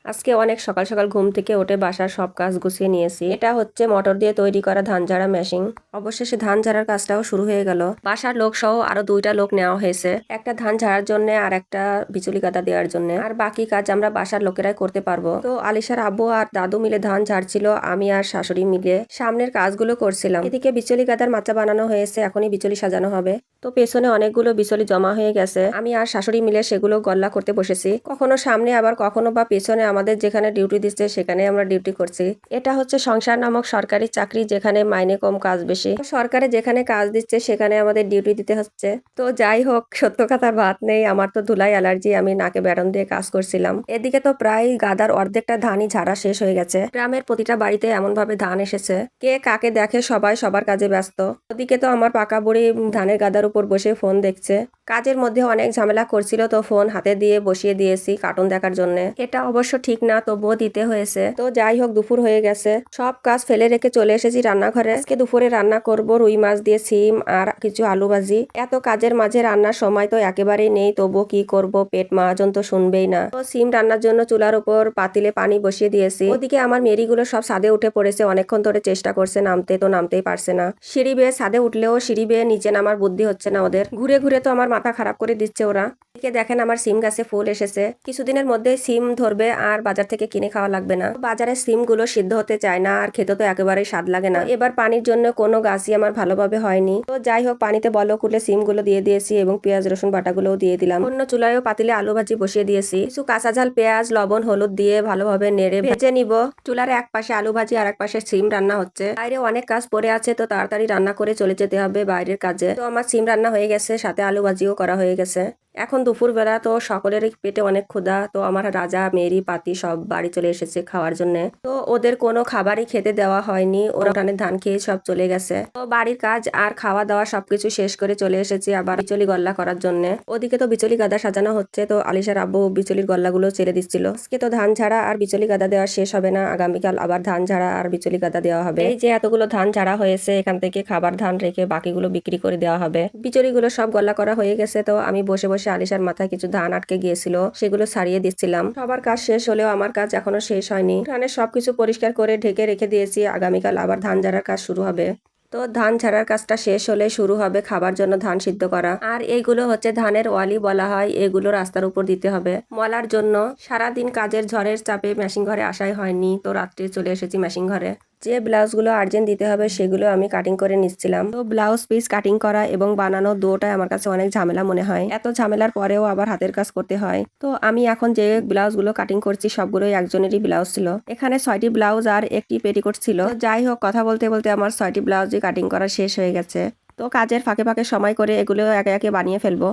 আজকে অনেক সকাল সকাল ঘুম থেকে উঠে বাসার সব কাজ গুছিয়ে নিয়েছি। এটা হচ্ছে মোটর দিয়ে তৈরি করা ধান ঝাড়া মেশিন। অবশেষে ধান ঝাড়ার কাজটাও শুরু হয়ে গেল। বাসার লোক সহ আরো 2টা লোক নেওয়া হয়েছে, একটা ধান ঝাড়ার জন্য আর একটা বিচুলি কাটা দেওয়ার জন্য। আর বাকি কাজ আমরা বাসার লোকেরাই করতে পারবো। তো আলিশার আব্বু আর দাদু মিলে ধান ঝাড়ছিল, আমি আর শাশুড়ি মিলে সামনের কাজগুলো করছিলাম। এদিকে বিচুলি কাটার মাচা বানানো হয়েছে, এখনই বিচুলি সাজানো হবে। তো পেছনে অনেকগুলো বিচুলি জমা হয়ে গেছে, আমি আর শাশুড়ি মিলে সেগুলো গল্লা করতে বসেছি। কখনো সামনে আবার কখনো বা পেছনে আমাদের যেখানে ডিউটি দিচ্ছে সেখানে আমরা ডিউটি করছি। এটা হচ্ছে সংসার নামক সরকারি চাকরি, যেখানে মাইনে কম কাজ বেশি। সরকারে যেখানে কাজ দিচ্ছে সেখানে আমাদের ডিউটি দিতে হচ্ছে। তো যাই হোক, সত্য কথার ভাত নেই, আমার তো ধুলাই অ্যালার্জি, আমি নাকে বেরন দিয়ে কাজ করছিলাম। এদিকে তো প্রায় গাদার অর্ধেকটা ধানই ঝাড়া শেষ হয়ে গেছে। গ্রামের প্রতিটা বাড়িতে এমন ভাবে ধান এসেছে, কে কাকে দেখে সবাই সবার কাজে ব্যস্ত। ওদিকে তো আমার পাকা বুড়ি ধানের গাদার উপর বসে ফোন দেখছে। কাজের মধ্যে অনেক ঝামেলা করছিল, তো ফোন হাতে দিয়ে বসিয়ে দিয়েছি কার্টুন দেখার জন্য। এটা অবশ্য ঠিক না, তবুও দিতে হয়েছে। তো যাই হোক, দুপুর হয়ে গেছে, সব কাজ ফেলে রেখে চলে এসেছি রান্নাঘরে। আজকে দুপুরে রান্না করব রুই মাছ দিয়ে সিম আর কিছু আলু ভাজি। এত কাজের মাঝে রান্নার সময় তো একেবারেই নেই, তবুও কি করব, পেট মহাজন তো শুনবেই না। তো সিম রান্নার জন্য চুলার উপর পাতিলে পানি বসিয়ে দিয়েছি। ওদিকে আমার মেরিগুলো সব ছাদে উঠে পড়েছে, অনেকক্ষণ ধরে চেষ্টা করছে নামতে, তো নামতেই পারছে না। সিঁড়ি বেয়ে ছাদে উঠলেও সিঁড়ি বেয়ে নিচে নামার বুদ্ধি হচ্ছে না ওদের। ঘুরে ঘুরে তো আমার মাথা খারাপ করে দিচ্ছে ওরা। এদিকে দেখেন আমার সিম গাছে ফুল এসেছে, কিছুদিনের মধ্যে সিম ধরবে আর বাজার থেকে কিনে খাওয়া লাগবে না। বাজারের সিম গুলো সিদ্ধ হতে চায় না আর খেতে তো একেবারেই স্বাদ লাগে না। এবার পানির জন্য কোনো গাছই আমার ভালোভাবে হয়নি। তো যাই হোক, পানিতে বলক উঠলে সিম গুলো দিয়ে দিয়েছি এবং পেঁয়াজ রসুন বাটাগুলোও দিয়ে দিলাম। অন্য চুলায়ও পাতিলে আলু ভাজি বসিয়ে দিয়েছি। কিছু কাঁচা ঝাল পেঁয়াজ লবণ হলুদ দিয়ে ভালোভাবে নেড়ে ভেজে নিব। চুলার এক পাশে আলু ভাজি আর এক পাশে সিম রান্না হচ্ছে। বাইরে অনেক কাজ পড়ে আছে, তো তাড়াতাড়ি রান্না করে চলে যেতে হবে বাইরের কাজে। তো আমার সিম রান্না হয়ে গেছে, সাথে আলু ভাজিও করা হয়ে গেছে। এখন দুপুর বেলা, তো সকলেরই পেটে অনেক ক্ষুধা। তো আমার রাজা মেরি পাতি সব বাড়ি চলে এসেছে খাওয়ার জন্য। তো ওদের কোনো খাবারই খেতে দেওয়া হয়নি, ওরা ওখানে ধান খেয়ে সব চলে গেছে। তো বাড়ির কাজ আর খাওয়া দাওয়া সবকিছু শেষ করে চলে এসেছি আবার বিচুলি গল্লা করার জন্য। ওদিকে তো বিচুলি গাদা সাজানো হচ্ছে, তো আলিশার আব্বু বিচুলির গল্লাগুলো ছেড়ে দিচ্ছিল। আজকে তো ধান ঝাড়া আর বিচুলি গাদা দেওয়া শেষ হবে না, আগামীকাল আবার ধান ঝাড়া আর বিচুলি গাদা দেওয়া হবে। এই যে এতগুলো ধান ঝাড়া হয়েছে, এখান থেকে খাবার ধান রেখে বাকিগুলো বিক্রি করে দেওয়া হবে। বিচুলিগুলো সব গল্লা করা হয়ে গেছে, তো আমি বসে বসে আলিশার মাথায় কিছু ধান আটকে গিয়েছিল সেগুলো ছাড়িয়ে দিচ্ছিলাম। সবার কাজ শেষ হলেও আমার কাজ এখনো শেষ হয়নি। ধানের সবকিছু পরিষ্কার করে ঢেকে রেখে দিয়েছি, আগামীকাল আবার ধান ঝাড়ার কাজ শুরু হবে। তো ধান ঝাড়ার কাজটা শেষ হলে শুরু হবে খাবার জন্য ধান সিদ্ধ করা। আর এইগুলো হচ্ছে ধানের ওয়ালি বলা হয়, এগুলো রাস্তার উপর দিতে হবে মলার জন্য। সারাদিন কাজের ঝড়ের চাপে মেশিন ঘরে আসাই হয়নি, তো রাত্রে চলে এসেছি মেশিন ঘরে। যে ব্লাউজগুলো আর্জেন্ট দিতে হবে সেগুলো আমি কাটিং করে নিচ্ছিলাম। তো ব্লাউজ পিস কাটিং করা এবং বানানো দুটোটাই আমার কাছে অনেক ঝামেলা মনে হয়। এত ঝামেলার পরেও আবার হাতের কাজ করতে হয়। তো আমি এখন যে ব্লাউজগুলো কাটিং করছি সবগুলোই একজনেরই ব্লাউজ ছিল। এখানে 6টি ব্লাউজ আর একটি পেটিকোট ছিল। তো যাই হোক, কথা বলতে বলতে আমার 6টি ব্লাউজই কাটিং করা শেষ হয়ে গেছে। তো কাজের ফাঁকে ফাঁকে সময় করে এগুলো একে একে বানিয়ে ফেলবো।